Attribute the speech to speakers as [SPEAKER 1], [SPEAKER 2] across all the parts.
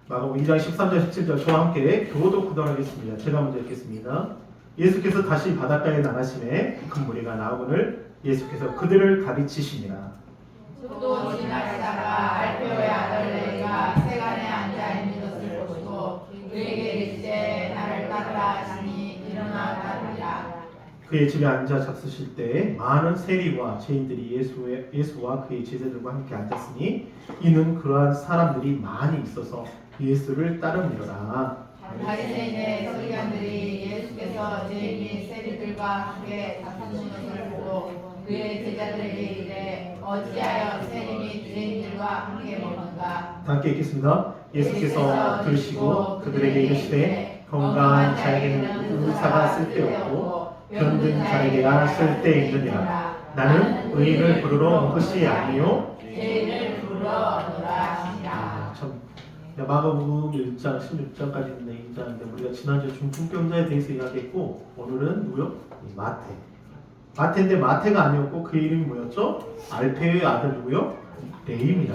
[SPEAKER 1] 마가복음 2장 13절 17절 저와 함께 교도 구독하겠습니다. 제가 먼저 읽겠습니다. 예수께서 다시 바닷가에 나가심에 큰 무리가 나오거늘 예수께서 그들을 가르치시니라.
[SPEAKER 2] 또 지나가다가 알페오의 아들 레위가 세간에 앉아 있는 것을 보시고 그에게 이르시되 나를 따르라 하시니 일어나 따르니라.
[SPEAKER 1] 그의 집에 앉아 잡수실 때 많은 세리와 죄인들이 예수와 그의 제자들과 함께 앉았으니 이는 그러한 사람들이 많이 있어서 예수를 따르니라.
[SPEAKER 2] 바리새인의 서기관들이 예수께서 죄인인 세리들과 함께 잡수는 것을 보고 그의 제자들에게 이르되 어찌하여 세리 및 죄인들과 함께 먹는가.
[SPEAKER 1] 다 함께 읽겠습니다. 예수께서 들으시고 그들에게 이르시되 건강한 자에게는 의사가 쓸데없고 병든 자에게야 쓸데있느니라. 나는 의인을 부르러 온 것이 아니요
[SPEAKER 2] 죄인을 부르러 오노라 하시니라.
[SPEAKER 1] 참 마가복음 1장 16장까지 있는 2장인데 우리가 지난주에 중풍병자에 대해서 이야기했고 오늘은 누구요? 마태인데 마태가 아니었고 그 이름이 뭐였죠? 알페의 아들 누구요? 레이입니다.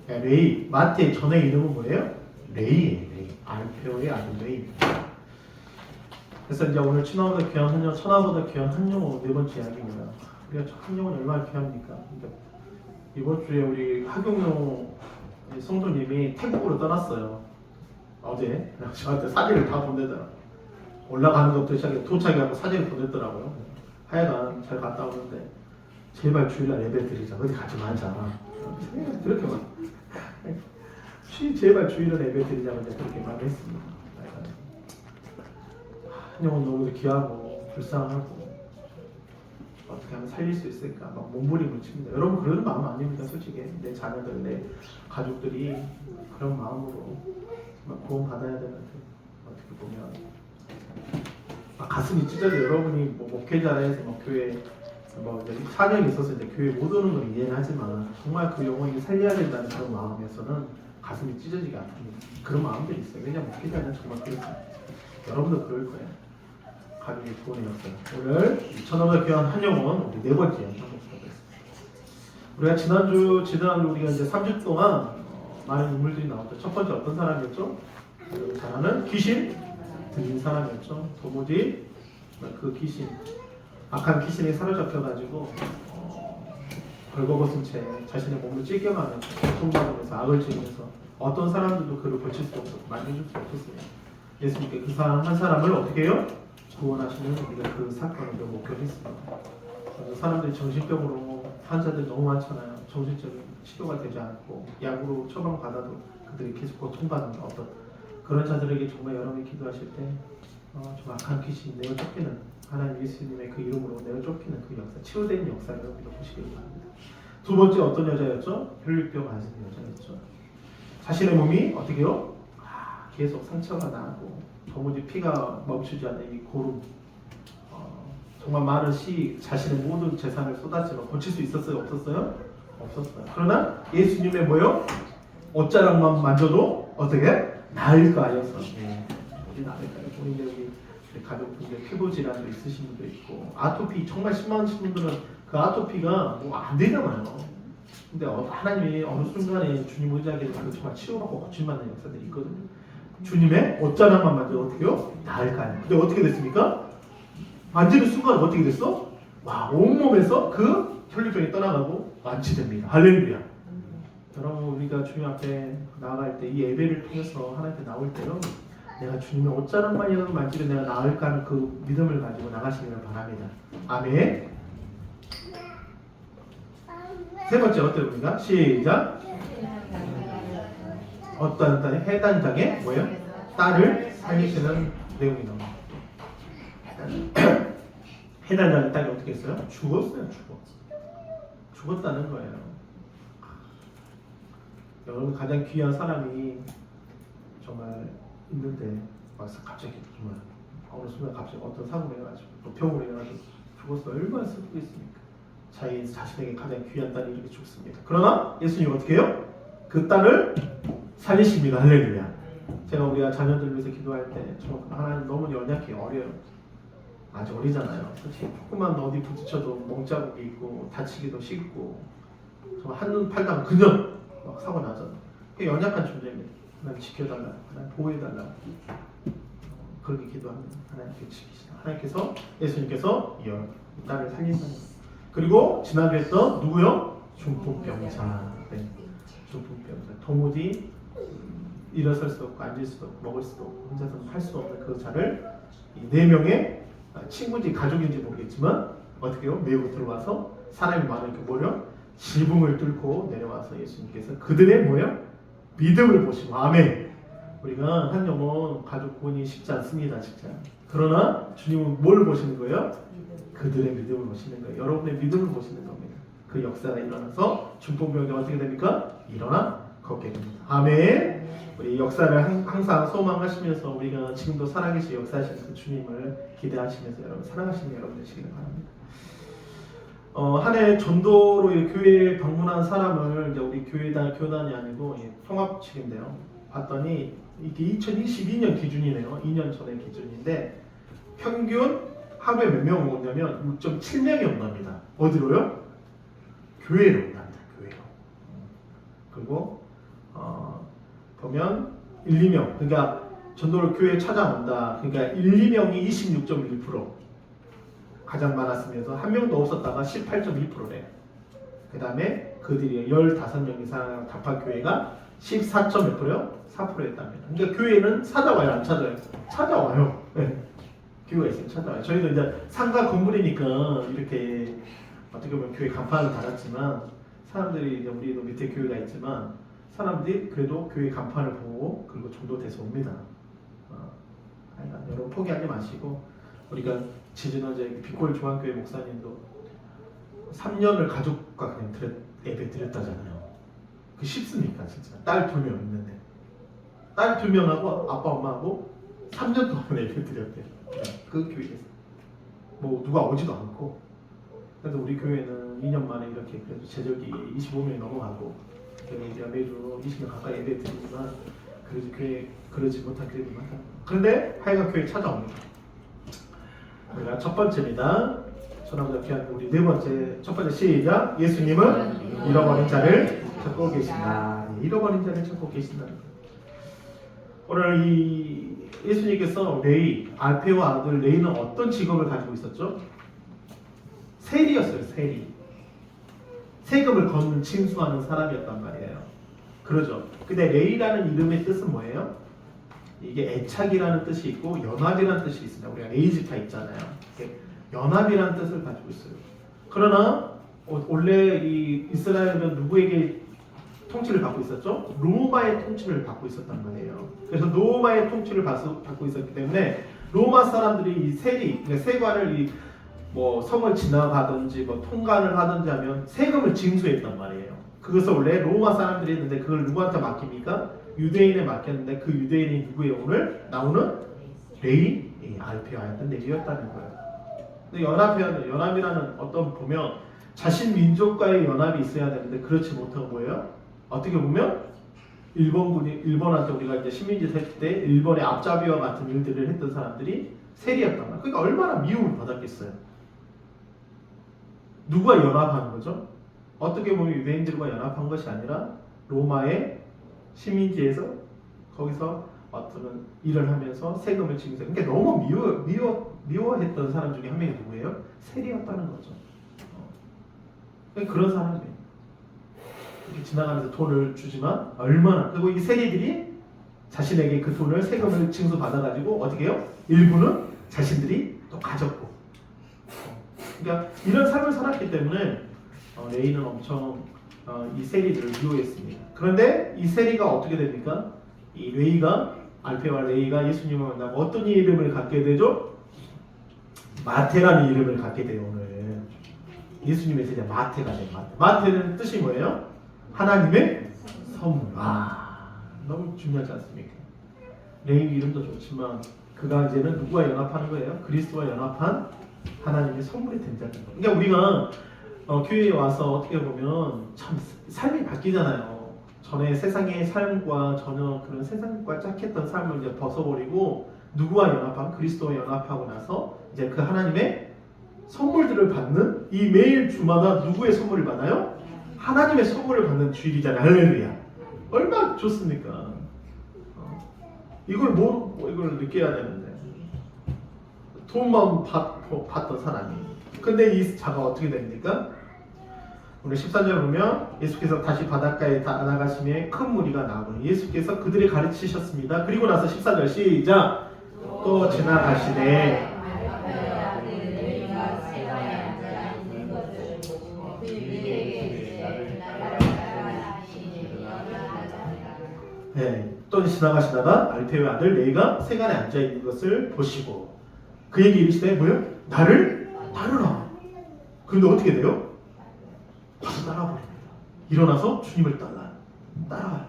[SPEAKER 1] 레이. 마태 전의 이름은 뭐예요? 레이예요. 레이. 알페오의 아들 레이입니다. 그래서 이제 오늘 천하보다 귀한 한영, 천하보다 귀한 한영호 네 번째 이야기입니다. 우리가 한영은 얼마나 귀합니까? 그러니까 이번 주에 우리 하경영 성도님이 태국으로 떠났어요. 어제 저한테 사진을 다 보내더라. 올라가는 것부터 시작해 도착해서 사진을 보냈더라고요. 하여간 잘 갔다 오는데 제발 주일날 예배 드리자. 어디 가지 말자. 그렇게 말. 제발 주일날 예배 드리자고 그렇게 말했습니다. 한영은 너무 귀하고 불쌍하고 어떻게 하면 살릴 수 있을까 막 몸부림을 칩니다. 여러분 그런 마음 아닙니다. 솔직히 내 자녀들 내 가족들이 그런 마음으로 구원받아야 되는데 어떻게 보면 가슴이 찢어져. 여러분이 뭐 목회자라 해서 뭐 교회 뭐 이제 사정이 있어서 이제 교회 못 오는 건 이해는 하지만 정말 그 영혼이 살려야 된다는 그런 마음에서는 가슴이 찢어지게 아픕니다. 그런 마음들이 있어요. 왜냐하면 목회자는 정말 그렇습니다. 여러분도 그럴 거예요. 가족의 구원의 역사. 오늘 천하보다 귀한 한영혼 우리 네 번째 한번 보겠습니다. 우리가 지난주 우리가 이제 3주 동안 많은 인물들이 나왔죠. 첫 번째 어떤 사람이었죠? 잘 아는 귀신 들린 사람이었죠. 도무지 그 귀신 악한 귀신에 사로잡혀가지고 벌거벗은 채 자신의 몸을 찢겨가며 고통받으면서 악을 지으면서 어떤 사람들도 그를 고칠 수 없었고 만져줄 수 없었습니다. 예수님께 그 사람 한 사람을 어떻게 해요? 구원하시는 우리가 그 사건을 목격했습니다. 사람들이 정신병으로 환자들 너무 많잖아요. 정신적인 치료가 되지 않고 약으로 처방받아도 그들이 계속 고통받는 어떤 그런 자들에게 정말 여러분이 기도하실 때 좀 악한 귀신 내어 쫓기는 하나님 예수님의 그 이름으로 내어 쫓기는 그 역사, 치유되는 역사를 여러분이 보시길 바랍니다. 두 번째 어떤 여자였죠? 혈류병 가진 여자였죠. 자신의 몸이 어떻게 해요? 계속 상처가 나고 도무지 피가 멈추지 않는 이 고름, 정말 많은 자신의 모든 재산을 쏟았지만 고칠 수 있었어요? 없었어요? 없었어요. 그러나 예수님의 뭐요? 옷자락만 만져도 어떻게? 나을까 하여서 어디 나을까요? 본인들 우리 가족분들 피부 질환도 있으신 분도 있고 아토피 정말 심하신 분들은 그 아토피가 뭐 안 되잖아요. 근데 하나님이 어느 순간에 주님 의지하게 되면 정말 치유받고 고침받는 역사들이 있거든요. 주님의 옷자락만 만져 어떻게요? 나을까요? 근데 어떻게 됐습니까? 만지는 순간 어떻게 됐어? 와, 온몸에서 그 혈류병이 떠나가고 완치됩니다. 할렐루야. 여러분 우리가 주님 앞에 나아갈 때 이 예배를 통해서 하나님께 나올 때요 내가 주님의 옷자락만이라도 만지면 내가 나을까 하는 그 믿음을 가지고 나가시기를 바랍니다. 아멘. 세 번째 어떤 겁니까? 시작. 어떤 딸이 해단장의 뭐예요? 딸을 살리시는 내용이 나옵니다. 해단장의 딸이 어떻게 했어요? 죽었어요. 죽었다는 거예요. 여러분 가장 귀한 사람이 정말 있는데 와서 갑자기 정말 어느 순간 갑자기 어떤 사고가 해가지고 또 병으로 해가지고 죽었어요. 얼마나 슬프겠습니까? 자신에게 가장 귀한 딸이 이렇게 죽습니다. 그러나 예수님 어떻게 해요? 그 딸을 살리십니다. 할렐루야. 제가 우리가 자녀들 위해서 기도할 때 정말 하나님 너무 연약해요. 어려요. 아직 어리잖아요. 솔직히 조금만 어디 부딪혀도 멍자국이 있고 다치기도 쉽고 정말 한눈 팔다가 그냥 막 사고 나잖아요. 연약한 존재입니다. 하나님 지켜달라, 하나님 보호해달라, 그렇게 기도합니다. 하나님께 지키시다. 하나님께서 예수님께서 이 딸을 살린다는 거예요. 그리고 지난주에 했던 누구요? 중풍병자. 네. 중풍병자. 도무지 일어설 수 없고 앉을 수도 없고 먹을 수도 없고 혼자서 할 수 없는 그 자를 이 4명의 친구인지 가족인지 모르겠지만 어떻게요? 메고 들어와서 사람이 많으니까 뭐요? 지붕을 뚫고 내려와서 예수님께서 그들의 뭐요? 믿음을 보시고 아멘. 우리가 한 영혼 가족 구원이 쉽지 않습니다, 진짜. 그러나 주님은 뭘 보시는 거예요? 그들의 믿음을 보시는 거예요. 여러분의 믿음을 보시는 겁니다. 그 역사가 일어나서 중풍병자가 어떻게 됩니까? 일어나 걷게 됩니다. 아멘. 우리 역사를 항상 소망하시면서 우리가 지금도 살아계신 역사하시는 그 주님을 기대하시면서 여러분 사랑하시는 여러분 되시기를 바랍니다. 한 해 전도로 교회에 방문한 사람을 이제 우리 교단이 아니고 통합 측인데요. 봤더니 이게 2022년 기준이네요. 2년 전의 기준인데 평균 하루에 몇 명 오냐면 6.7명이 온답니다. 어디로요? 교회로 온답니다. 교회로. 그리고 보면 1, 2명, 그러니까 전도를 교회에 찾아온다. 그러니까 1, 2명이 26.1%. 가장 많았으면서 한 명도 없었다가 18.2%래. 그 다음에 그들이 15명 이상 답한 교회가 14.1%요? 4%였답니다. 그러니까 교회는 찾아와요, 안 찾아요? 찾아와요. 네. 교회가 있으면 찾아와요. 저희도 이제 상가 건물이니까 이렇게 어떻게 보면 교회 간판을 달았지만 사람들이 이제 우리도 밑에 교회가 있지만 사람들이 그래도 교회 간판을 보고 그리고 전도돼서 옵니다. 여러분 포기하지 마시고 우리가 지지난주에 비콜 중앙교회 목사님도 3년을 가족과 그냥 예배 드렸다잖아요. 그 쉽습니까 진짜? 딸 2명 있는데 딸 2명하고 아빠 엄마하고 3년 동안 예배 드렸대요. 그 교회에서 뭐 누가 오지도 않고. 그래서 우리 교회는 2년 만에 이렇게 그래도 제적이 25명이 넘어가고 이제 매주 20명 가까이 예배 드리지만 그래도 교회 그러지 못한 교회도 많다. 그런데 하여간 교회 찾아옵니다. 우리가 첫 번째입니다. 전화보다 귀한 우리 네 번째, 첫 번째 시작. 예수님은 잃어버린 자를 찾고 계신다. 잃어버린 자를 찾고 계신다. 오늘 이 예수님께서 레이, 알페와 아들 레이는 어떤 직업을 가지고 있었죠? 세리였어요. 세리. 세금을 걷는 징수하는 사람이었단 말이에요. 그러죠. 근데 레이라는 이름의 뜻은 뭐예요? 이게 애착이라는 뜻이 있고 연합이라는 뜻이 있습니다. 우리가 에이지파 있잖아요. 연합이라는 뜻을 가지고 있어요. 그러나 원래 이 이스라엘은 누구에게 통치를 받고 있었죠? 로마의 통치를 받고 있었단 말이에요. 그래서 로마의 통치를 받고 있었기 때문에 로마 사람들이 이 세리, 그러니까 세관을 뭐 성을 지나가든지 뭐 통관을 하든지 하면 세금을 징수했단 말이에요. 그것을 원래 로마 사람들이 했는데 그걸 누구한테 맡깁니까? 유대인에 맡겼는데 그 유대인이 누구예요? 오늘 나오는 레이, 알페아였던 레이였다는 거예요. 근데 연합이라는 어떤 보면 자신 민족과의 연합이 있어야 되는데 그렇지 못하고 뭐예요? 어떻게 보면 일본한테 우리가 이제 식민지 살 때 일본의 앞잡이와 같은 일들을 했던 사람들이 세리였단 말이에요. 그러니까 얼마나 미움을 받았겠어요. 누가 연합하는 거죠? 어떻게 보면 유대인들과 연합한 것이 아니라 로마의 식민지에서 거기서 어떤 일을 하면서 세금을 징수. 그러니까 너무 미워했던 사람 중에 한 명이 누구예요? 세리였다는 거죠. 그런 사람이에요. 이렇게 지나가면서 돈을 주지만 얼마나, 그리고 이 세리들이 자신에게 그 돈을 세금을 징수 받아가지고 어떻게 해요? 일부는 자신들이 또 가졌고. 그러니까 이런 삶을 살았기 때문에 레이는 엄청 이 세리들을 미워했습니다. 그런데 이 세리가 어떻게 됩니까? 이 레이가, 알페와 레이가 예수님을 만나고 어떤 이름을 갖게 되죠? 마태라는 이름을 갖게 돼요. 오늘 예수님의 제자 마태가 돼요. 마태는 뜻이 뭐예요? 하나님의 선물. 너무 중요하지 않습니까? 레이 이름도 좋지만 그가 이제는 누구와 연합하는 거예요? 그리스도와 연합한 하나님의 선물이 된다는 거예요. 그러니까 우리가 교회에 와서 어떻게 보면 참 삶이 바뀌잖아요. 전에 세상의 삶과 전혀 그런 세상과 짝했던 삶을 이제 벗어버리고 누구와 연합하면 그리스도와 연합하고 나서 이제 그 하나님의 선물들을 받는 이 매일 주마다 누구의 선물을 받아요? 하나님의 선물을 받는 주일이잖아요. 할렐루야. 얼마나 좋습니까? 이걸 느껴야 되는데 돈만 받던 사람이. 근데 이 자가 어떻게 됩니까? 오늘 14절 보면 예수께서 다시 바닷가에 나가심에 큰 무리가 나오니 예수께서 그들이 가르치셨습니다. 그리고 나서 14절 시작. 또 지나가시되 네, 또 지나가시다가 알페오의 아들 레이가 세간에 앉아 있는 것을 보시고 그에게 이르시되 뭐요? 나를 따르라. 그런데 어떻게 돼요? 바로 따라버립니다. 일어나서 주님을 따라와요.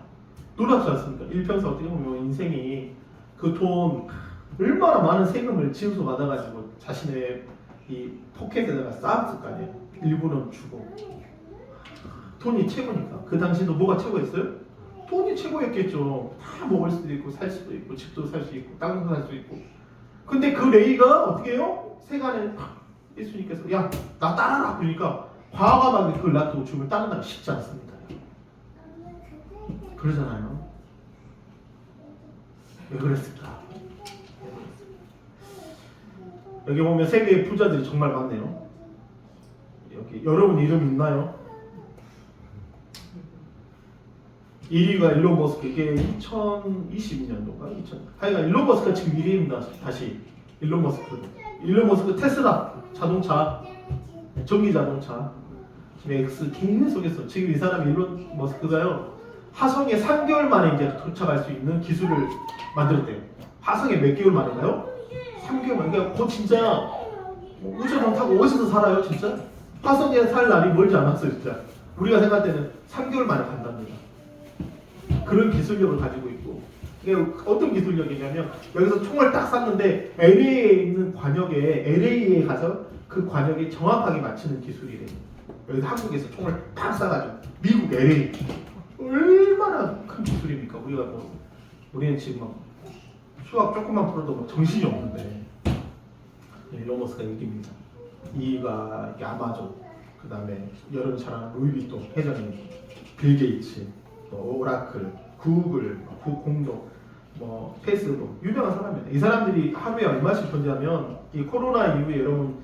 [SPEAKER 1] 놀랍지 않습니까? 일평생 어떻게 보면 인생이 그 돈 얼마나 많은 세금을 지우서 받아가지고 자신의 이 포켓에다가 쌓았을 거 아니에요. 일부는 주고 돈이 최고니까. 그 당시도 뭐가 최고였어요? 돈이 최고였겠죠. 다 먹을 수도 있고 살 수도 있고 집도 살 수 있고 땅도 살 수 있고. 근데 그 레이가 어떻게 해요? 세간에 예수님께서 야 나 따라라 그러니까 과감하게 그걸 놔두고 주님을 따른다는 쉽지 않습니다. 그러잖아요. 왜 그랬을까? 여기 보면 세계의 부자들이 정말 많네요. 여기 여러분 이름 있나요? 1위가 일론 머스크. 이게 2022년도인가? 하여간 일론 머스크가 지금 1위입니다. 다시 일론 머스크 테슬라 자동차, 전기 자동차 지금 X 계속해서 지금 이 사람이 일론 머스크가요 화성에 3개월 만에 이제 도착할 수 있는 기술을 만들었대요. 화성에 몇 개월 만인가요? 3개월 만에. 그러니까 곧 진짜 우주선 타고 어디서 살아요 진짜? 화성에 살 날이 멀지 않았어요 진짜. 우리가 생각할 때는 3개월 만에 간답니다. 그런 기술력을 가지고 있고. 이게 어떤 기술력이냐면 여기서 총을 딱 쐈는데 LA에 있는 관역에 LA에 가서 그 관역에 정확하게 맞추는 기술이래요. 여기서 한국에서 총을 딱 쏴가지고 미국 LA 얼마나 큰 기술입니까? 우리는 지금 막 수학 조금만 풀어도 막 정신이 없는데 일론 머스크가 이깁니다. 2위가 아마존, 그 다음에 여러분 잘 아는 루이비통 회장님, 빌 게이츠, 오라클, 구글, 공동, 페이스북 유명한 사람입니다. 이 사람들이 하루에 얼마씩 번냐면 이 코로나 이후에 여러분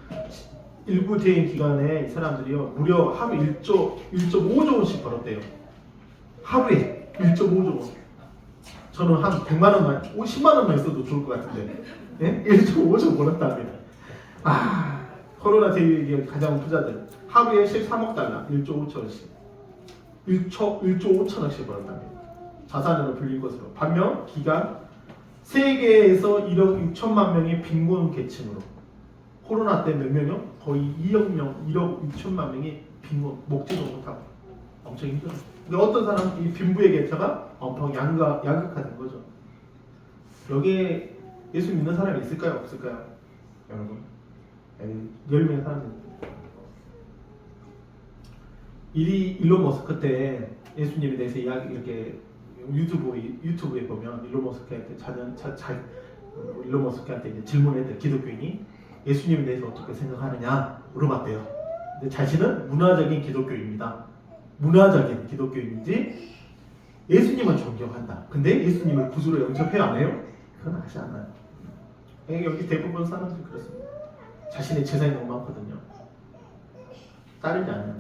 [SPEAKER 1] 일부 대응 기간에 이 사람들이요 무려 하루 1.5조 원씩 벌었대요. 하루에 1.5조 원. 저는 한 100만 원만, 50만 원만 있어도 좋을 것 같은데, 예? 1.5조 벌었답니다. 코로나 대응의 가장 부자들 하루에 13억 달러, 1조 5천원씩, 1조 5천억씩 벌었답니다. 자산으로 불린 것으로. 반면 기간 세계에서 1억 6천만 명의 빈곤 계층으로 코로나 때 몇 명이요? 거의 2억 명, 1억 6천만 명이 빈곤, 먹지도 못하고 엄청 힘들어요. 근데 어떤 사람 이 빈부의 격차가 엄청 양극화된 거죠. 여기에 예수 믿는 사람이 있을까요? 없을까요? 여러분 10명의 사람들. 1위 일론 머스크 때 예수님에 대해서 이렇게 유튜브에 보면 일론 머스크한테 일론 머스크한테 이제 질문했대. 기독교인이 예수님에 대해서 어떻게 생각하느냐 물어봤대요. 근데 자신은 문화적인 기독교인입니다. 문화적인 기독교인인지 예수님은 존경한다. 근데 예수님을 구주로 영접해요 안 해요? 그건 하지 않아요. 여기 대부분 사람들이 그렇습니다. 자신의 재산이 너무 많거든요. 따르지 않아요.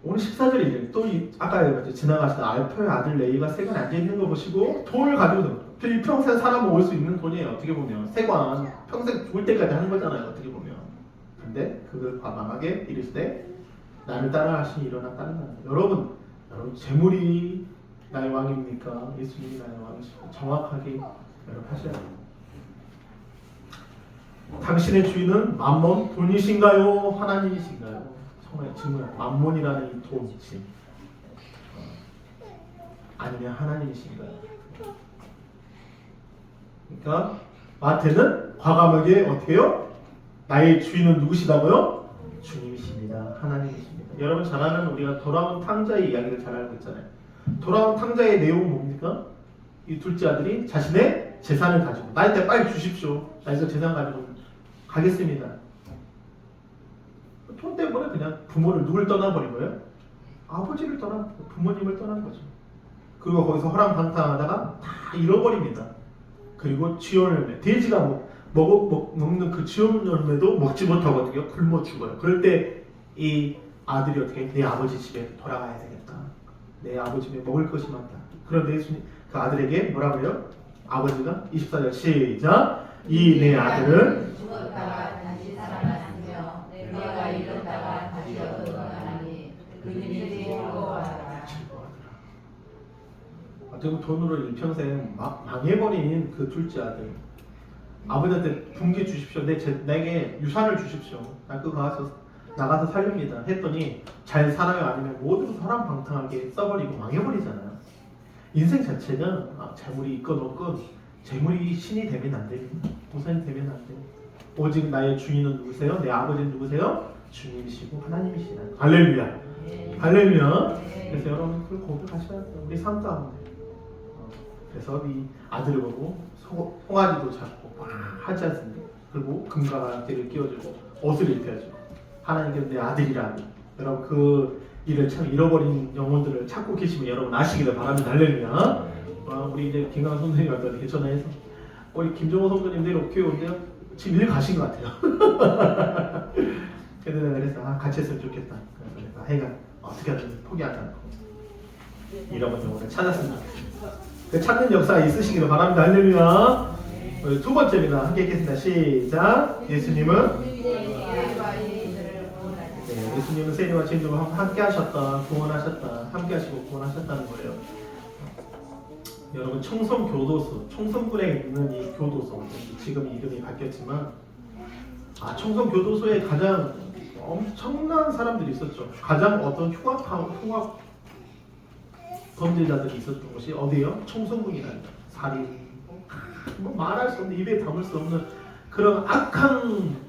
[SPEAKER 1] 오늘 14절에 또 아까 지나가시던 알페오의 아들 레이가 세관에 앉아있는 거 보시고 돈을 가지고 평생 살아 먹을 수 있는 돈이에요. 어떻게 보면 세관 평생 죽을 때까지 하는 거잖아요. 어떻게 보면. 근데 그걸 과감하게 이르시되 나를 따라하시니 일어나 따른다. 여러분 재물이 나의 왕입니까? 예수님이 나의 왕이시고 정확하게 여러분 하셔야 돼요. 당신의 주인은 만몬 돈이신가요? 하나님이신가요? 정말 질문. 만몬이라는 이 돈이지 아니면 하나님이신가요? 그러니까 마태는 과감하게 어떻게 해요? 나의 주인은 누구시다고요? 주님이십니다. 하나님이십니다. 여러분 잘 아는 우리가 돌아온 탕자의 이야기를 잘 알고 있잖아요. 돌아온 탕자의 내용은 뭡니까? 이 둘째 아들이 자신의 재산을 가지고 나한테 빨리 주십시오. 나 이거 재산 가지고 가겠습니다. 돈 때문에 그냥 부모를 누굴 떠나버린 거예요? 아버지를 부모님을 떠난 거죠. 그리고 거기서 허랑방탕하다가 다 잃어버립니다. 그리고 지온 열매, 돼지가 먹는 그 지온 열매도 먹지 못하고 어떻게 굶어 죽어요. 그럴 때 이 아들이 어떻게 내 아버지 집에 돌아가야 되겠다. 내 아버지 집에 먹을 것이 많다. 그런데 예수님 그 아들에게 뭐라고 해요? 아버지가 24절 시작. 이 내 아들은
[SPEAKER 2] 죽었다가 다시 살아났으며 내가 잃었다가 다시 얻어가나니 그들이 즐거워하더라.
[SPEAKER 1] 어떻게 돈으로 일평생 망해버린 그 둘째 아들, 아버지한테 분기 주십시오. 내게 유산을 주십시오. 나 그거 나가서 살립니다. 했더니 잘 살아요? 아니면 모두 사람방탕하게 써버리고 망해버리잖아요. 인생 자체가 재물이 있건 없건 재물이 신이 되면 안 됩니다. 우선이 되면 안 돼요. 오직 나의 주인은 누구세요? 내 아버지는 누구세요? 주님이시고 하나님이시다. 할렐루야. 할렐루야. 그래서 여러분 그걸 고백하셔야 돼요. 우리 삶 가운데. 그래서 이 아들을 보고 송아지도 잡고 막 하지 않습니까? 그리고 금과 띠를 끼워주고 옷을 입혀주고 하나님께서 내 아들이라고. 여러분 그 일을 참 잃어버린 영혼들을 찾고 계시면 여러분 아시기를 바랍니다. 할렐루야. 우리 이제 김강환 선생님 왔더니 전화해서 우리 김종호 선생님 내일 교회 온대요. 지금 일 가신 것 같아요. 그래서 내가 그래서 같이 했으면 좋겠다. 그래서 내가 하여간 어떻게 하든 포기하지 않고 잃어버린 영혼을 찾았습니다. 그 찾는 역사 있으시기를 바랍니다. 할렐루야. 두 번째입니다. 함께 읽겠습니다. 시작. 예수님은 예수님은 세리와 죄인들과 함께 하셨다, 구원하셨다, 함께 하시고 구원하셨다는 거예요. 여러분 청송교도소, 청송군에 있는 이 교도소, 지금 이름이 바뀌었지만 청송교도소에 가장 엄청난 사람들이 있었죠. 가장 어떤 흉악 범죄자들이 있었던 곳이 어디예요? 청송군이라는 살인, 말할 수 없는, 입에 담을 수 없는 그런 악한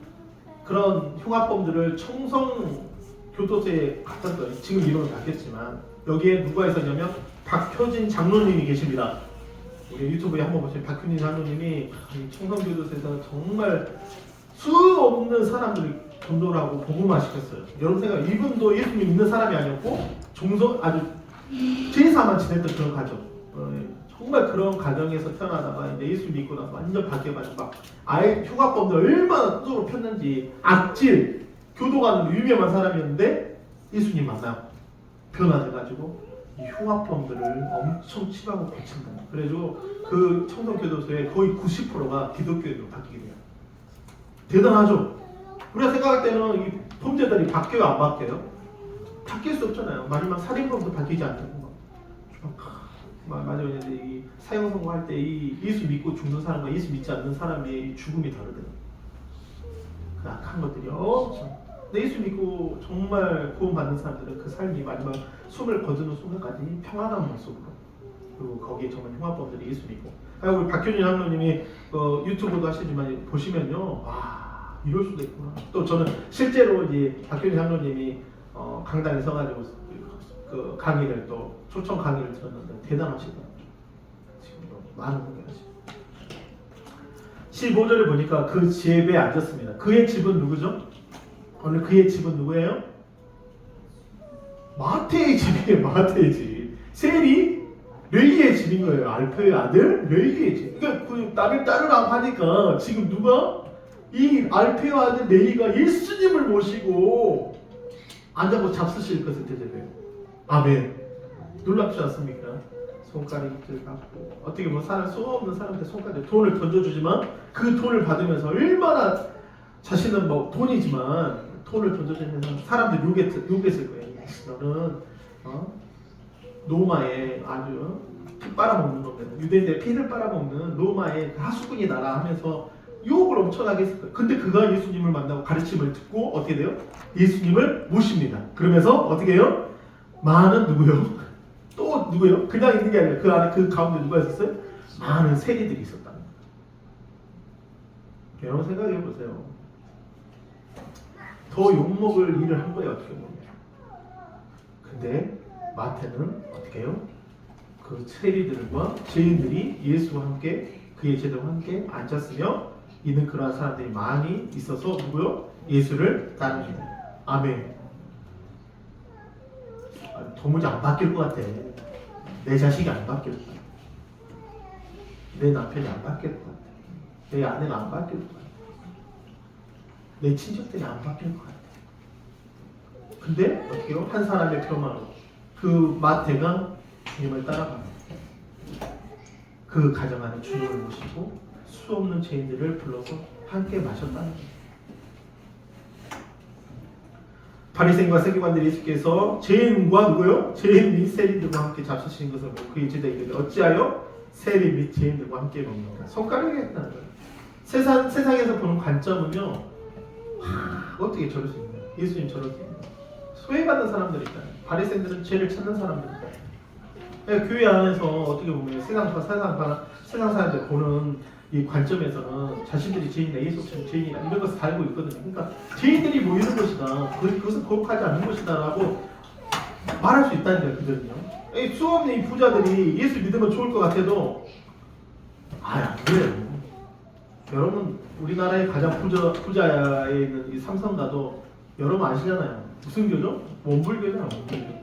[SPEAKER 1] 그런 흉악범들을 청송교도소에 갔었어요. 지금 이름은 바뀌었지만 여기에 누가 있었냐면 박효진 장로님이 계십니다. 우리 유튜브에 한번 보시면 박효진 장로님이 청송교도소에서 정말 수 없는 사람들을 전도하고 복음화시켰어요. 여러분 생각, 이분도 예수님 믿는 사람이 아니었고 아주 제사만 지냈던 그런 가정. 정말 그런 가정에서 태어나다가 이제 예수 믿고 나서 완전 바뀌어가지고 막 아예 흉악범들 얼마나 뚜껑을 폈는지 악질, 교도관으로 유명한 사람이었는데 예수님 만나고 변화돼가지고 이 흉악범들을 엄청 치료하고 고친다. 그래가지고 그 청송교도소의 거의 90%가 기독교인으로 바뀌게 돼요. 대단하죠? 우리가 생각할 때는 이 범죄들이 바뀌어요, 안 바뀌어요? 바뀔 수 없잖아요. 마지막 살인범도 바뀌지 않다고. 맞아요. 이제 이 사형 선고할 때 이 예수 믿고 죽는 사람과 예수 믿지 않는 사람의 죽음이 다르더라고요. 그 악한 것들이 엄청. 근데 예수 믿고 정말 구원받는 사람들은 그 삶이 마지막 숨을 거두는 순간까지 평안한 모습으로. 그리고 거기에 정말 흉악범들이 예수 믿고. 우리 박효진 장로님이 유튜브도 하시지만 보시면요, 와 이럴 수도 있구나. 또 저는 실제로 이제 박효진 장로님이 강당에 서가지고 그 강의를 또 초청 강의를 들었는데 대단하시더라고요. 지금 많은 공개하시고 15절을 보니까 그 집에 앉았습니다. 그의 집은 누구죠? 오늘 그의 집은 누구예요? 마태의 집이에요. 마태의 집. 세리 레이의 집인 거예요. 알페의 아들 레이의 집. 그러니까 그 나를 따르라고 하니까 지금 누가 이 알페의 아들 레이가 예수님을 모시고 앉아서 잡수실 것을 대접해요. 아멘. 놀랍지 않습니까? 손가락질 받고 어떻게 보면 수 없는 사람한테 손가락에 돈을 던져주지만 그 돈을 받으면서 얼마나 자신은 돈이지만 돈을 던져주면서 사람들 욕했을 거예요. 너는 로마에 아주 피 빨아먹는 놈들, 유대인들의 피를 빨아먹는 로마의 하수꾼이 나라 하면서 욕을 엄청나게 했을 거예요. 근데 그가 예수님을 만나고 가르침을 듣고 어떻게 돼요? 예수님을 모십니다. 그러면서 어떻게 해요? 많은 누구요? 또 누구요? 그냥 있는 게 아니라 그 안에 그 가운데 누가 있었어요? 많은 세리들이 있었다. 여러분 생각해 보세요. 더 욕먹을 일을 한 거예요, 어떻게 보면. 근데 마태는 어떻게 해요? 그 세리들과 죄인들이 예수와 함께 그의 제자와 함께 앉았으며 이는 그러한 사람들이 많이 있어서 누구요? 예수를 따릅니다. 아멘. 도무지 안 바뀔 것 같아. 내 자식이 안 바뀔 것 같아. 내 남편이 안 바뀔 것 같아. 내 아내가 안 바뀔 것 같아. 내 친척들이 안 바뀔 것 같아. 근데 어떻게요? 한 사람의 표만으로 그 마태가 주님을 따라갑니다. 그 가정 안에 주님을 모시고 수 없는 죄인들을 불러서 함께 마셨다는 거예요. 바리새인과 세리관들이 예수께서 죄인과 누구요? 죄인 및 세리들과 함께 잡수시는 것을 보고 그의 제자 이르되 어찌하여 세리 및 죄인들과 함께 먹는가? 손가락이 했다는 거예요. 세상에서 보는 관점은요, 어떻게 저럴 수 있냐? 예수님 저럴 수 있냐? 소외받는 사람들이 있다. 바리새인들은 죄를 찾는 사람들이다. 그러니까 교회 안에서 어떻게 보면 세상 사람들 보는 이 관점에서는 자신들이 죄인이다, 예수 없이는 죄인이다 이런 것을 알고 있거든요. 그러니까 죄인들이 모이는 것이다, 그것은 거룩하지 않는 것이다라고 말할 수 있다는 거예요. 그들은요. 수없는 이 부자들이 예수 믿으면 좋을 것 같아도 안 그래요. 여러분 우리나라의 가장 부자에 있는 이 삼성가도 여러분 아시잖아요. 무슨 교죠? 원불교잖아요. 원불교.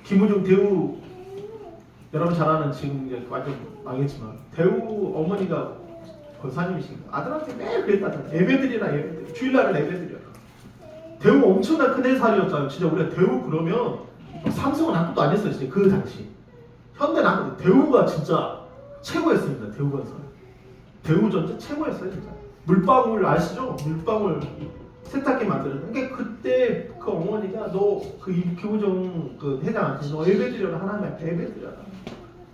[SPEAKER 1] 김우중 대우 여러분 잘 아는 지금 이제 완전 망했지만 대우 어머니가 권사님이신가 아들한테 매일 그랬다잖아요. 예배드리라 예배드려. 주일날은 예배드려라. 대우 엄청난 큰 회사였잖아요. 진짜 우리가 대우 그러면 삼성은 아무것도 안 했어요. 진짜 그 당시. 현대는 아무것도 대우가 진짜 최고였습니다. 대우건설. 대우전자 최고였어요. 진짜. 물방울 아시죠? 물방울 세탁기 만드는. 그러니까 그때 그 어머니가 너 그 김우정 그 회장한테 너 예배드려라. 하나님한테 예배드려라.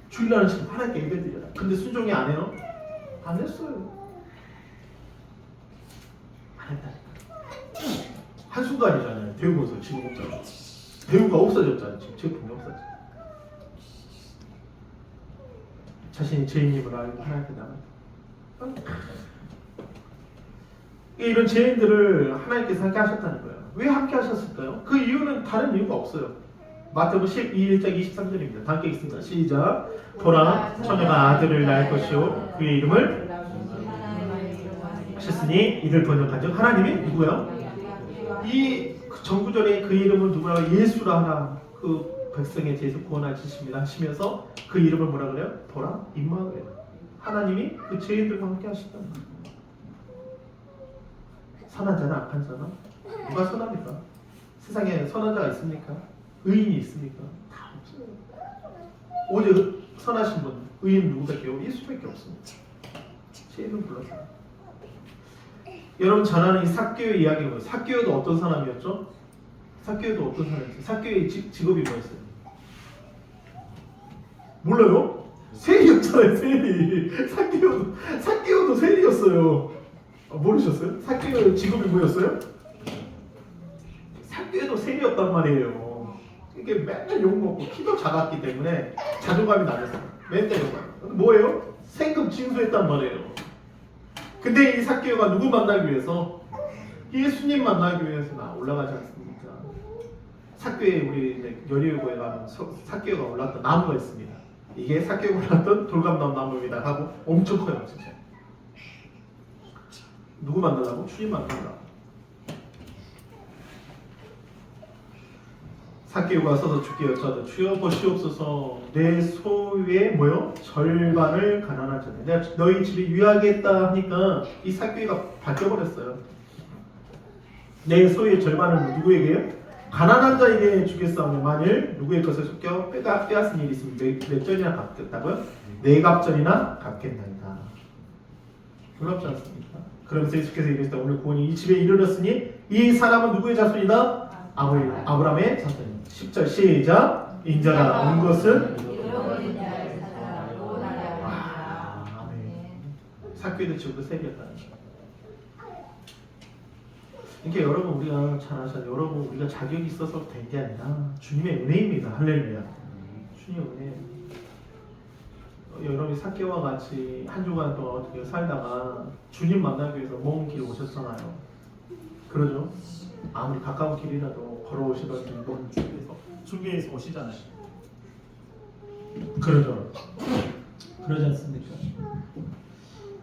[SPEAKER 1] 주일날은 지금 하나님께 예배드려라. 근데 순종이 안 해요? 안 했어요. 안 했다니까. 한순간이잖아요. 대우건설 지금 없잖아요. 대우가 없어졌잖아요. 지금 제품이 없어졌잖아요. 자신이 죄인임을 알고 하나님께 나갔다. 이런 죄인들을 하나님께서 함께 하셨다는 거예요. 왜 함께 하셨을까요? 그 이유는 다른 이유가 없어요. 마태복음 12장 23절입니다. 함께 읽습니다. 시작. 보라, 처녀가 아들을 낳을 것이요 그의 이름을 하셨으니 이를 번역한즉 하나님이 누구예요? 이 정구절에 그 이름을 누구라? 예수라 하나. 그 백성에 대해서 구원하십니다 하시면서 그 이름을 뭐라 그래요? 보라, 임마누엘. 하나님이 그 죄인들과 함께 하신다는 거예요. 선한 자나 악한 자나? 누가 선합니까? 세상에 선한 자가 있습니까? 의인이 있습니까? 다 없어요. 오직 선하신 분, 의인 누구밖에 없어요? 예수밖에 없습니다. 죄인은 불렀어요. 여러분 잘 아는 이 삭개오의 이야기는 삭개오도 어떤 사람이었죠? 삭개오도 어떤 사람이었어요? 삭개오의 직업이 뭐였어요? 몰라요? 세리였잖아요. 세리. 삭개오도 세리였어요. 모르셨어요? 삭개오의 직업이 뭐였어요? 삭개오도 세리였단 말이에요. 이게 맨날 욕먹고 키도 작았기 때문에 자존감이 낮았어요. 맨날 욕먹고. 뭐예요? 생금 징수했단 말이에요. 근데 이 삭개오가 누구 만나기 위해서? 예수님 만나기 위해서 올라가지 않습니까? 삭개오에 우리 여리고에 가면 삭개오가 올랐던 나무가 있습니다. 이게 삭개오가 올랐던 돌감나무 나무입니다 하고 엄청 커요. 진짜. 누구 만나려고? 주님 만나려고. 삭개오가 서서 주께 여짜되 주여 보시옵소서 내 소유의 뭐요? 절반을 가난한 자네 내가 너희 집에 유하겠다 하니까 이 삭개오가 바뀌어버렸어요. 내 소유의 절반을 누구에게요? 가난한 자에게 주겠사오니 만일 누구의 것을 속여 빼앗은 일이 있으면 몇 전이나 갚겠다고요? 네 갑전이나 갚겠나이다. 놀랍지 않습니까? 그러면서 예수께서 이르시되 오늘 구원이 이 집에 이르렀으니 이 사람은 누구의 자손이다? 아브라함의 자손입니다. 10절 시작. 인자가 온 것은 삭개오도 지금도 세리였다는 거예요. 그러니까 여러분 우리가 잘 아시잖아요. 여러분 우리가 자격이 있어서 된 게 아니라 주님의 은혜입니다. 할렐루야. 주님의 은혜. 여러분이 삭개오와 같이 한 주간 동안 어떻게 살다가 주님 만나기 위해서 먼 길 오셨잖아요. 그러죠? 아무리 가까운 길이라도 걸어오시던 먼 길에서 준비해서 오시잖아요. 그러죠? 그러지 않습니까?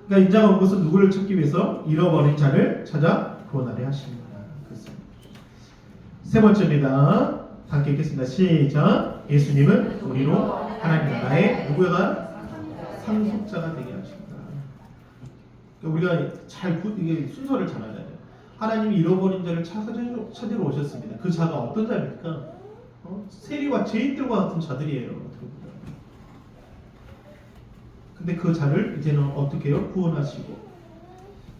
[SPEAKER 1] 그러니까 인자가 온 것은 누구를 찾기 위해서 잃어버린 자를 찾아 구원하려 하십니다. 그렇습니다. 세 번째입니다. 함께 읽겠습니다. 시작. 예수님은 우리로 하나님 나라의 누구가 상속자가 되게 하신다. 그러니까 우리가 이게 순서를 잘 알아야 돼요. 하나님이 잃어버린 자를 찾으러 오셨습니다. 그 자가 어떤 자입니까? 세리와 죄인들과 같은 자들이에요. 근데 그 자를 이제는 어떻게 해요? 구원하시고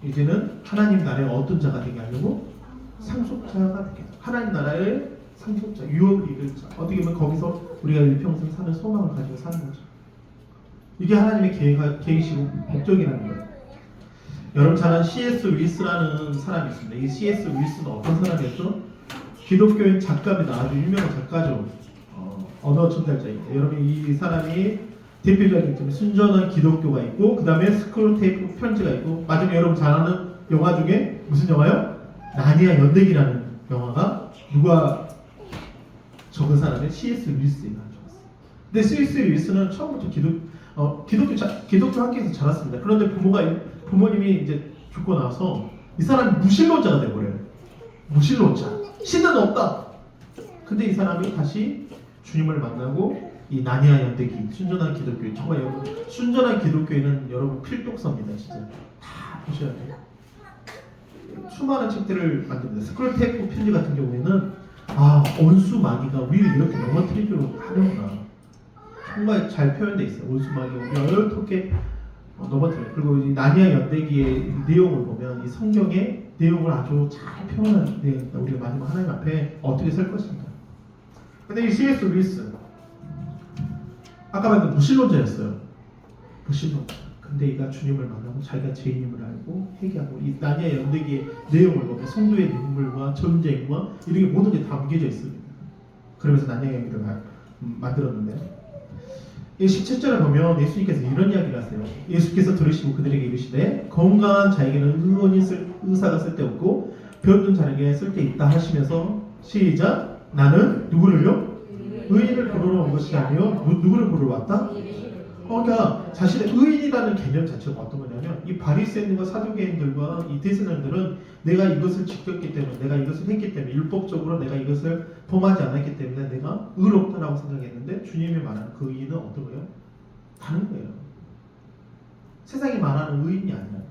[SPEAKER 1] 이제는 하나님 나라의 어떤 자가 되게 하려고? 상속자가 되게 해요. 하나님 나라의 상속자, 유업을 이룰 자. 어떻게 보면 거기서 우리가 일평생 사는 소망을 가지고 사는 거죠. 이게 하나님의 계획이시고 목적이라는 거예요. 여러분 잘 아는 C.S. 윌스라는 사람이 있습니다. 이 C.S. 윌스는 어떤 사람이었죠? 기독교인 작가입니다. 아주 유명한 작가죠. 언어 전달자입니다. 여러분 이 사람이 대표적인 점 순전한 기독교가 있고 그 다음에 스크롤테이프 편지가 있고 마지막에 여러분 잘 아는 영화 중에 무슨 영화요? 나니아 연대기라는 영화가 누가 적은 사람의 C.S. 윌스가 적었어요. 근데 C.S. 윌스는 처음부터 기독교 학교에서 자랐습니다. 그런데 부모님이 이제 죽고 나서 이 사람이 무신론자가 돼버려요. 무신론자. 신은 없다. 근데 이 사람이 다시 주님을 만나고 이 나니아 연대기 순전한 기독교 정말 여러분 순전한 기독교에는 여러분 필독서입니다. 진짜 다 보셔야 돼요. 수많은 책들을 만듭니다. 스크롤테이프 편지 같은 경우에는 온수 마귀가 우리를 이렇게 넘어뜨리도록 하는구나. 정말 잘 표현되어 있어요. 온수 마귀가 우리를 어떻게 넘어뜨려요. 그리고 이 나니아 연대기의 내용을 보면 이 성경의 내용을 아주 잘 표현한 내용입니다. 우리가 마지막 하나님 앞에 어떻게 설 것인가. 근데 이 C.S. 윌스 아까 말한 무신론자였어요. 무신론자. 근데 이가 주님을 만나고 자기가 죄인임을 알고 회개하고 이 나니아 연대기의 내용을 보면 성도의 눈물과 전쟁과 이런 게 모든 게 담겨져 있습니다. 그러면서 나니아 연대기를 만들었는데 이 17절에 보면 예수님께서 이런 이야기를 하세요. 예수께서 들으시고 그들에게 이르시되 건강한 자에게는 의사가 쓸데없고 병든 자에게 쓸데있다 하시면서 시작 나는 누구를요? 의인을 부르러 온 것이 아니요 누구를 부르러 왔다? 그러니까 자신의 의인이라는 개념 자체가 어떤 거냐면 이 바리새인들과 사두개인들과 이 대세자들은 내가 이것을 지켰기 때문에 내가 이것을 했기 때문에 율법적으로 내가 이것을 범하지 않았기 때문에 내가 의롭다라고 생각했는데 주님이 말하는 그 의인은 어떤 거예요? 다른 거예요. 세상이 말하는 의인이 아니라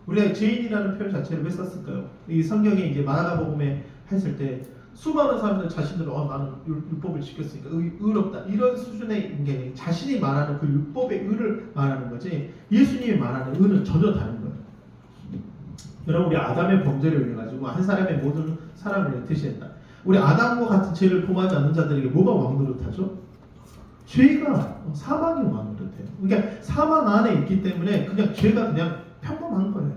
[SPEAKER 1] 우리가 죄인이라는 표현 자체를 왜 썼을까요? 이 성경에 이제 마가복음에 했을 때 수많은 사람들 자신들은 나는 율법을 지켰으니까 의롭다 이런 수준의 게 자신이 말하는 그 율법의 의를 말하는 거지 예수님이 말하는 의는 전혀 다른 거예요. 여러분 우리 아담의 범죄를 위해 가지고 한 사람의 모든 사람을 대신했다. 우리 아담과 같은 죄를 범하지 않는 자들에게 뭐가 왕노릇하죠? 죄가 사망이 왕노릇해요. 그러니까 사망 안에 있기 때문에 그냥 죄가 그냥 평범한 거예요.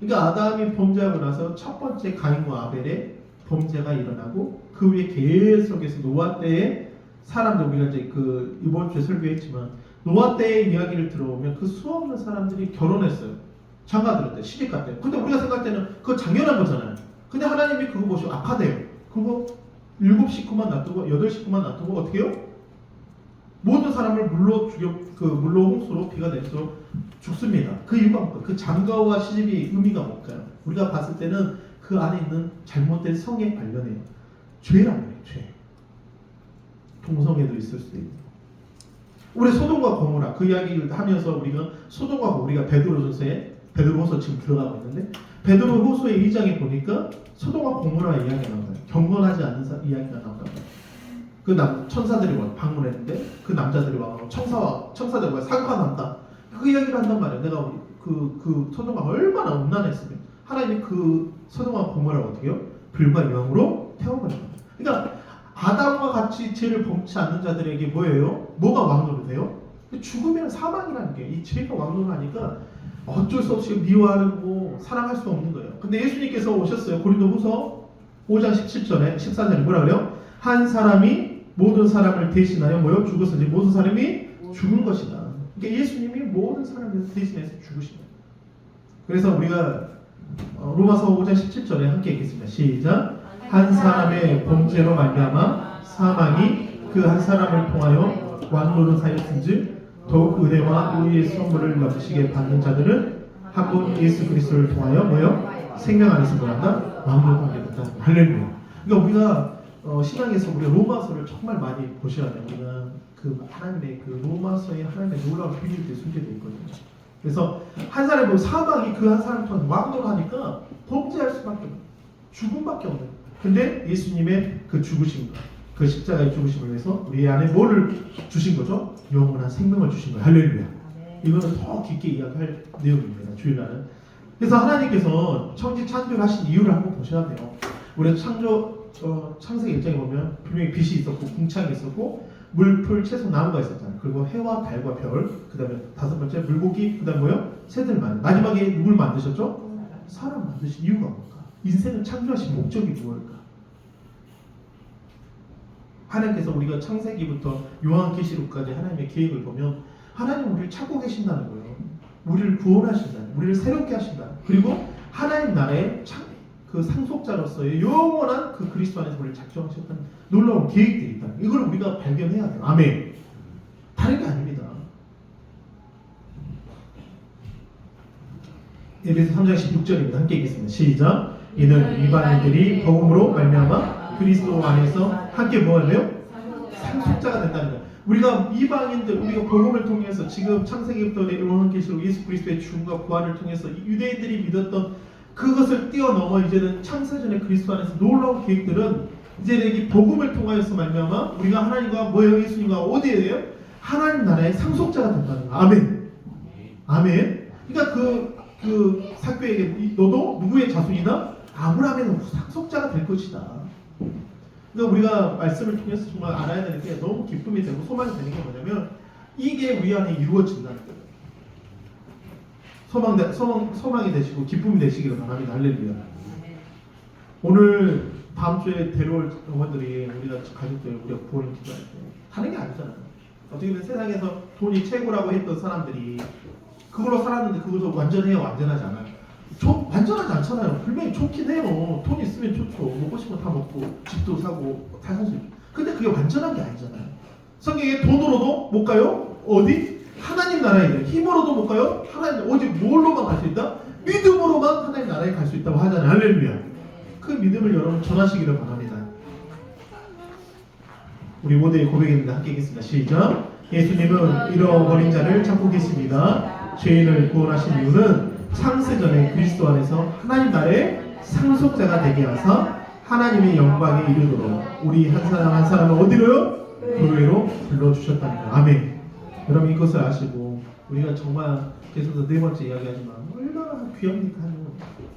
[SPEAKER 1] 그러니까 아담이 범죄하고 나서 첫 번째 가인과 아벨의 범죄가 일어나고 그 위에 계속해서 노아 때의 사람들 우리가 이제 그 이번 주에 설교했지만 노아 때의 이야기를 들어보면 그 수없는 사람들이 결혼했어요. 장가들었대, 시집갔대. 근데 우리가 생각할 때는 그거 당연한 거잖아요. 근데 하나님이 그거 보시고 악하대요. 그거 7 식구만 놔두고 8 식구만 놔두고 어떻게 해요? 모든 사람을 물로 홍수로 비가 내서 죽습니다. 그 이유가 뭘까요? 그 장가와 시집이 의미가 뭘까요? 우리가 봤을 때는 그 안에 있는 잘못된 성의 관련해요. 죄란 말이에요. 죄. 동성애도 있을 수도 있고. 우리 소돔과 고모라 그 이야기를 하면서 우리가 소돔과 우리가 베드로후서 지금 들어가고 있는데 베드로후서의 2장에 보니까 소돔과 고모라의 이야기가 나와요. 경건하지 않는 이야기가 나온다고. 그 천사들이 방문했는데 그 남자들이 와서 천사들이 와 사과한다. 그 이야기를 한단 말이에요. 내가 그 소돔과 얼마나 음란했으면 하나님이 그 소돔과 고모라를 어떻게 해요? 불과 영으로 태워버린 거예요. 그러니까 아담과 같이 죄를 범치 않는 자들에게 뭐예요? 뭐가 왕노릇해요? 죽음이란 사망이라는 게 이 죄가 왕노릇하니까 어쩔 수 없이 미워하고 사랑할 수 없는 거예요. 근데 예수님께서 오셨어요. 고린도후서 5장 17절에 14절에 뭐라 그래요? 한 사람이 모든 사람을 대신하여 뭐요? 죽었으니 모든 사람이 죽은 것이다. 그러니까 예수님이 모든 사람을 대신해서 죽으신 거예요. 그래서 우리가 로마서 5장 17절에 함께 읽겠습니다. 시작. 한 사람의 범죄로 말미암아 사망이 그 한 사람을 통하여 왕노릇하였은즉 더욱 은혜와 의의 선물을 넘치게 받는 자들은 한 분 예수 그리스도를 통하여 뭐요? 생명 안에서 뭐한다? 왕노릇하게 된다. 할렐루야. 그러니까 우리가 신앙에서 우리가 로마서를 정말 많이 보셔야 돼요. 우리가 그 하나님의 그 로마서의 하나님의 놀라운 비밀들이 숨겨져 있거든요. 그래서 한 사람의 사망이 그 한 사람 통해 왕노하니까 범죄할 수밖에 없는, 죽음밖에 없는. 근데 예수님의 그 죽으심, 그 십자가의 죽으심을 위해서 우리 안에 뭐를 주신 거죠? 영원한 생명을 주신 거예요. 할렐루야. 이거는 더 깊게 이야기할 내용입니다. 주일날은. 그래서 하나님께서 천지 창조를 하신 이유를 한번 보셔야 돼요. 우리가 창세기 1장에 보면 분명히 빛이 있었고 궁창이 있었고 물, 풀, 채소, 나무가 있었잖아요. 그리고 해와 달과 별, 그 다음에 5번째 물고기, 그 다음 뭐요? 새들 마지막에 누굴 만드셨죠? 사람 만드신 이유가 뭘까? 인생을 창조하신 목적이 무엇일까? 하나님께서 우리가 창세기부터 요한계시록까지 하나님의 계획을 보면 하나님 우리를 찾고 계신다는 거예요. 우리를 구원하신다는, 우리를 새롭게 하신다는, 그리고 하나님 나라의 그 상속자로서의 영원한 그 그리스도 안에서 우리를 작정하셨던 놀라운 계획들이 있다. 이걸 우리가 발견해야 돼요. 아멘. 다른 게 아닙니다. 에베소 3장 16절입니다. 함께 읽겠습니다. 시작. 이는 이방인들이 복음으로 말미암아 그리스도 안에서 함께 뭐하네요? 상속자가 된다는 거예요. 우리가 이방인들, 우리가 복음을 통해서 지금 창세기부터 요한계시록 예수 그리스도의 죽음과 부활을 통해서 유대인들이 믿었던 그것을 뛰어넘어 이제는 창세전의 그리스도 안에서 놀라운 계획들은 이제 이 복음을 통하여서 말미암아 우리가 하나님과 뭐예요? 예수님과 어디에요? 하나님 나라의 상속자가 된다는 거예요. 아멘. 아멘. 그러니까 그 사교에게 너도 누구의 자손이다? 아브라함의 상속자가 될 것이다. 그러니까 우리가 말씀을 통해서 정말 알아야 되는 게 너무 기쁨이 되고 소망이 되는 게 뭐냐면 이게 우리 안에 이루어진다는 거예요. 소망이 되시고 기쁨이 되시기를 바랍니다. 할렐루야. 오늘 다음 주에 데려올 어머니들이 우리가 가족들 우리가 부모님 기도할 때 하는 게 아니잖아요. 어떻게 보면 세상에서 돈이 최고라고 했던 사람들이 그걸로 살았는데 그것도 완전해요? 완전하지 않아요? 완전하지 않잖아요. 분명히 좋긴 해요. 돈 있으면 좋죠. 먹고 싶은 거 다 먹고 집도 사고 다 살 수 있고. 근데 그게 완전한 게 아니잖아요. 성경에 돈으로도 못 가요? 어디? 하나님 나라에 돼. 힘으로도 못 가요? 하나님 오직 뭘로만 갈 수 있다? 믿음으로만 하나님 나라에 갈 수 있다고 하잖아요. 할렐루야. 그 믿음을 여러분 전하시기를 바랍니다. 우리 모두의 고백입니다. 함께 읽겠습니다. 시작. 예수님은 잃어버린 자를 찾고 계십니다. 죄인을 구원하신 이유는 창세전에 그리스도 안에서 하나님 나라의 상속자가 되게 하사 하나님의 영광에 이르도록 우리 한 사람 한 사람을 어디로요? 교회로 불러주셨다는 거예요. 아멘. 여러분 이것을 아시고 우리가 정말 계속해서 네 번째 이야기하지만 얼마나 귀합니까 하는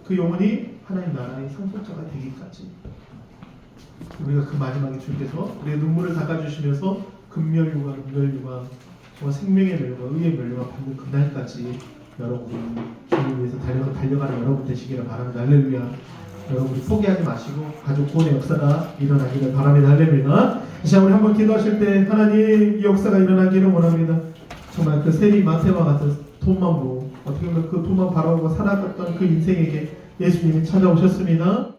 [SPEAKER 1] 그 영혼이 하나님 나라의 상속자가 되기까지 우리가 그 마지막에 주께서 우리의 눈물을 닦아주시면서 금멸유관, 은멸유관 정말 생명의 멸류관, 의의 멸류관 받는 그날까지 여러분이 주님을 위해서 달려가는 여러분 되시기를 바랍니다. 할렐루야. 여러분이 포기하지 마시고 가족 구원의 역사가 일어나기를 바랍니다. 할렐루야. 이제 우리 한번 기도하실 때 하나님 이 역사가 일어나기를 원합니다. 정말 그 세리 마태와 같은 돈만 보고 어떻게 보면 그 돈만 바라보고 살아갔던 그 인생에게 예수님이 찾아오셨습니다.